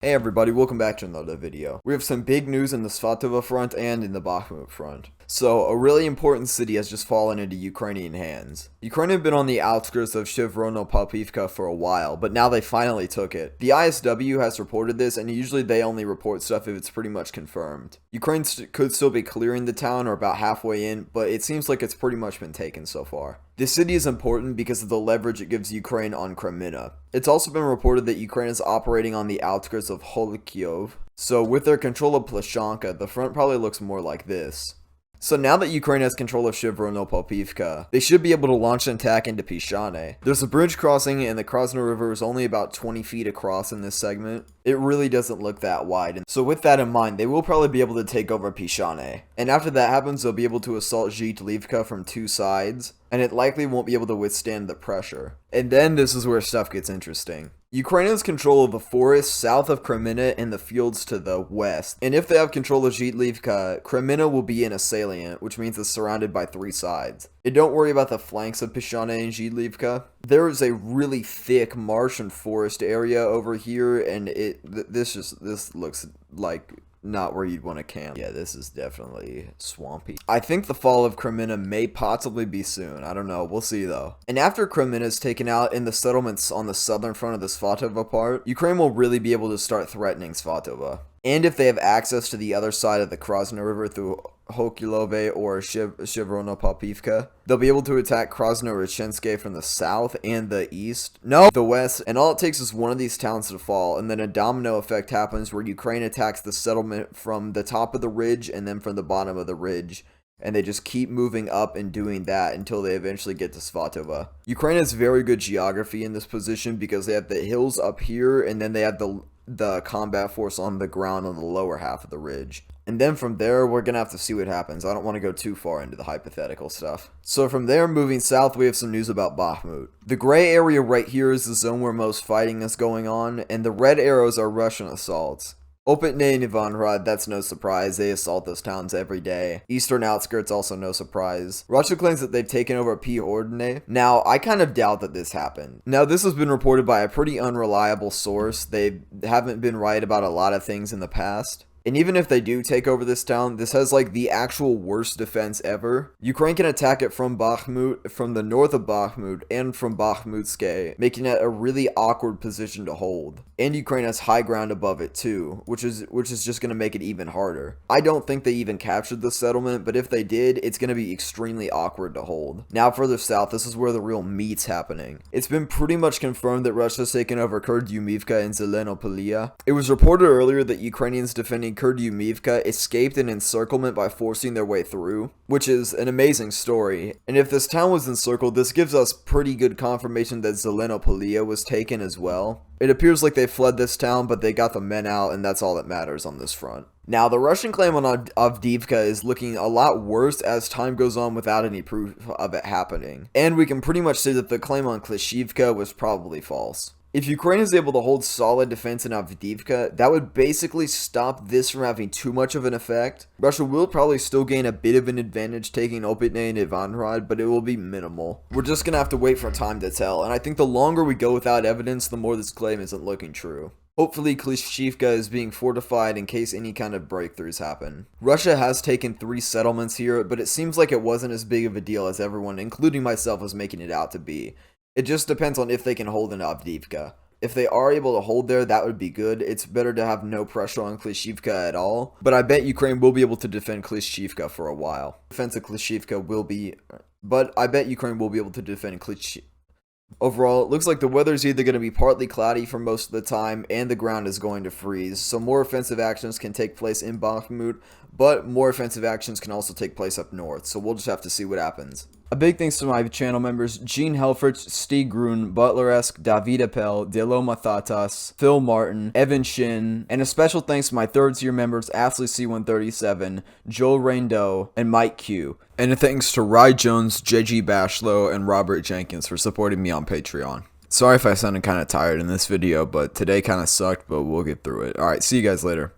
Hey everybody, welcome back to another video. We have some big news in the Svatove front and in the Bakhmut front. So, a really important city has just fallen into Ukrainian hands. Ukraine had been on the outskirts of chervonopopivka for a while, but now they finally took it. The ISW has reported this, and usually they only report stuff if it's pretty much confirmed. Ukraine could still be clearing the town or about halfway in, but it seems like it's pretty much been taken so far. This city is important because of the leverage it gives Ukraine on Kreminna. It's also been reported that Ukraine is operating on the outskirts of Oskil, so with their control of Plashanka, the front probably looks more like this. So now that Ukraine has control of chervonopopivka, they should be able to launch an attack into Pishane. There's a bridge crossing and the Kreminna River is only about 20 feet across in this segment. It really doesn't look that wide, and so with that in mind, they will probably be able to take over Pishane. And after that happens, they'll be able to assault Zhitlivka from two sides, and it likely won't be able to withstand the pressure. And then this is where stuff gets interesting. Ukraine has control of the forests south of Kreminna and the fields to the west. And if they have control of Zhitlivka, Kreminna will be in a salient, which means it's surrounded by three sides. And don't worry about the flanks of Pishane and Zhitlivka. There is a really thick marsh and forest area over here, and this looks like not where you'd want to camp. Yeah, this is definitely swampy. I think the fall of Kreminna may possibly be soon. I don't know. We'll see though. And after Kreminna is taken out and the settlements on the southern front of the Svatove part, Ukraine will really be able to start threatening Svatove. And if they have access to the other side of the Kreminna River through Hokilove or Chervonopopivka, they'll be able to attack Krasnoyarsk from the south and the east. No, the west. And all it takes is one of these towns to fall, and then a domino effect happens where Ukraine attacks the settlement from the top of the ridge and then from the bottom of the ridge. And they just keep moving up and doing that until they eventually get to Svatove. Ukraine has very good geography in this position because they have the hills up here, and then they have the combat force on the ground on the lower half of the ridge. And then from there, we're going to have to see what happens. I don't want to go too far into the hypothetical stuff. So from there, moving south, we have some news about Bakhmut. The gray area right here is the zone where most fighting is going on, and the red arrows are Russian assaults. Opitne and Ivanrad, that's no surprise, they assault those towns every day. Eastern outskirts, also no surprise. Russia claims that they've taken over P-Ordine. Now, I kind of doubt that this happened. Now, this has been reported by a pretty unreliable source. They haven't been right about a lot of things in the past. And even if they do take over this town, this has like the actual worst defense ever. Ukraine can attack it from Bakhmut, from the north of Bakhmut, and from Bakhmutske, making it a really awkward position to hold. And Ukraine has high ground above it too, which is just going to make it even harder. I don't think they even captured the settlement, but if they did, it's going to be extremely awkward to hold. Now further south, this is where the real meat's happening. It's been pretty much confirmed that Russia's taken over Kurdyumivka and Zelenopolia. It was reported earlier that Ukrainians defending Kurdyumivka escaped an encirclement by forcing their way through, which is an amazing story. And if this town was encircled, this gives us pretty good confirmation that Zelenopolia was taken as well. It appears like they fled this town, but they got the men out, and that's all that matters on this front. Now, the Russian claim on Avdiivka is looking a lot worse as time goes on without any proof of it happening. And we can pretty much say that the claim on Klishivka was probably false. If Ukraine is able to hold solid defense in Avdiivka, that would basically stop this from having too much of an effect. Russia will probably still gain a bit of an advantage taking Opitne and Ivanrad, but it will be minimal. We're just going to have to wait for time to tell, and I think the longer we go without evidence, the more this claim isn't looking true. Hopefully, Klishivka is being fortified in case any kind of breakthroughs happen. Russia has taken 3 settlements here, but it seems like it wasn't as big of a deal as everyone, including myself, was making it out to be. It just depends on if they can hold in Avdiivka. If they are able to hold there, that would be good. It's better to have no pressure on Klishivka at all. But I bet Ukraine will be able to defend Klishivka for a while. Defense of Klishivka will be... But I bet Ukraine will be able to defend Klishivka. Overall, it looks like the weather is either going to be partly cloudy for most of the time and the ground is going to freeze. So more offensive actions can take place in Bakhmut, but more offensive actions can also take place up north. So we'll just have to see what happens. A big thanks to my channel members Gene Helfrich, Stig Grun, Butler-esque, David Appel, Delo Mathatas, Phil Martin, Evan Shin, and a special thanks to my third tier members Ashley C137, Joel Raindow, and Mike Q. And a thanks to Rye Jones, JG Bashlow, and Robert Jenkins for supporting me on Patreon. Sorry if I sounded kind of tired in this video, but today kind of sucked, but we'll get through it. Alright, see you guys later.